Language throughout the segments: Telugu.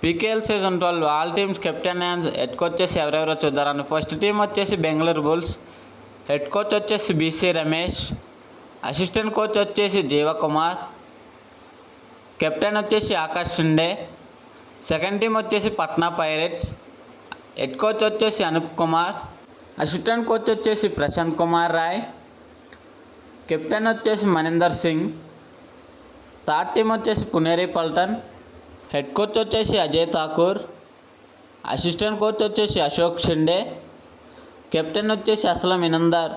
PKL season 12 all teams captain and head coach వచ్చేసి ఎవరెవరో చూద్దారని. ఫస్ట్ టీం వచ్చేసి బెంగళూరు బుల్స్. హెడ్ కోచ్ వచ్చేసి బీసీ రమేష్. అసిస్టెంట్ కోచ్ వచ్చేసి జీవకుమార్. కెప్టెన్ వచ్చేసి ఆకాష్ షిండే. సెకండ్ టీం వచ్చేసి పట్నా పైరేట్స్. హెడ్ కోచ్ వచ్చేసి అనూప్ కుమార్. అసిస్టెంట్ కోచ్ వచ్చేసి ప్రశాంత్ కుమార్ రాయ్. కెప్టెన్ వచ్చేసి మనీందర్ సింగ్. థర్డ్ టీం వచ్చేసి పునేరి పల్టన్. హెడ్ కోచ్ వచ్చేసి అజయ్ ఠాకూర్. అసిస్టెంట్ కోచ్ వచ్చేసి అశోక్ షిండే. కెప్టెన్ వచ్చేసి అస్లం ఇనందర్.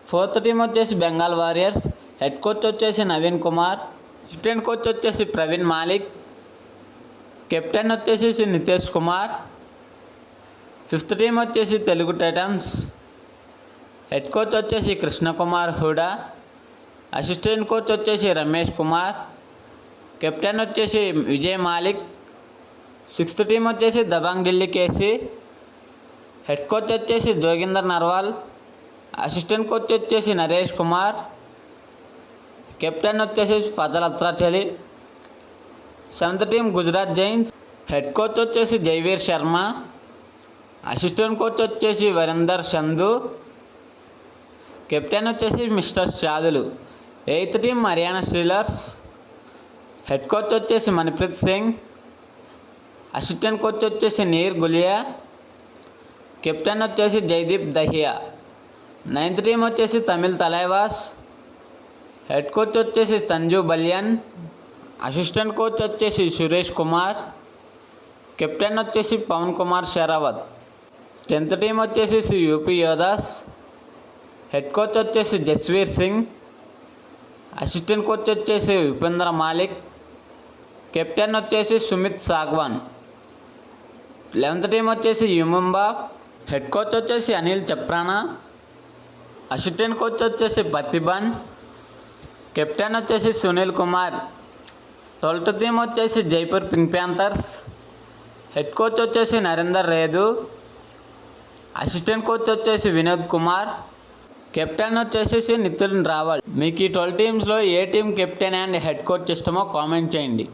ఫోర్త్ టీం వచ్చేసి బెంగాల్ వారియర్స్. హెడ్ కోచ్ వచ్చేసి నవీన్ కుమార్. అసిస్టెంట్ కోచ్ వచ్చేసి ప్రవీణ్ మాలిక్. కెప్టెన్ వచ్చేసి నితేష్ కుమార్. ఫిఫ్త్ టీం వచ్చేసి తెలుగు టైటన్స్. హెడ్ కోచ్ వచ్చేసి కృష్ణకుమార్ హుడా. అసిస్టెంట్ కోచ్ వచ్చేసి రమేష్ కుమార్. కెప్టెన్ వచ్చేసి విజయ్ మాలిక్. సిక్స్త్ టీం వచ్చేసి Dabang Delhi KC. Head coach వచ్చేసి జోగిందర్ నర్వాల్. అసిస్టెంట్ కోచ్ వచ్చేసి నరేష్ కుమార్. కెప్టెన్ వచ్చేసి Fazel Atrachali. Seventh team Gujarat giants. Head coach వచ్చేసి జైవీర్ శర్మ. అసిస్టెంట్ కోచ్ వచ్చేసి వరీందర్ చందు. కెప్టెన్ వచ్చేసి mister Shadloui. Eighth team Haryana steelers. Head coach వచ్చేసి మణిప్రీత్ సింగ్. అసిస్టెంట్ కోచ్ వచ్చేసి నీర్ గులియా. కెప్టెన్ వచ్చేసి జైదీప్ దహియా. నైన్త్ టీం వచ్చేసి తమిళ్ తలైవాస్. హెడ్ కోచ్ వచ్చేసి సంజు బలియన్. అసిస్టెంట్ కోచ్ వచ్చేసి సురేష్ కుమార్. కెప్టెన్ వచ్చేసి పవన్ కుమార్ షెరావత్. టెన్త్ టీం వచ్చేసి యూపీ యోధాస్. హెడ్ కోచ్ వచ్చేసి జస్వీర్ సింగ్. అసిస్టెంట్ కోచ్ వచ్చేసి ఉపేంద్ర మాలిక్. కెప్టెన్ వచ్చేసి సుమిత్ సాగ్వాన్. 11th టీం వచ్చేసి యుముంబా. హెడ్ కోచ్ వచ్చేసి అనిల్ చప్రానా. అసిస్టెంట్ కోచ్ వచ్చేసి పతిబన్. కెప్టెన్ వచ్చేసి సునీల్ కుమార్. 12th టీం వచ్చేసి Jaipur pink Panthers. Head coach వచ్చేసి నరేందర్ రేదు. అసిస్టెంట్ కోచ్ వచ్చేసి వినోద్ కుమార్. కెప్టెన్ వచ్చేసి నితిన్ రావల్. మీకు ఈ 12 టీమ్స్లో ఏ team captain and head coach ఇష్టమో కామెంట్ చేయండి.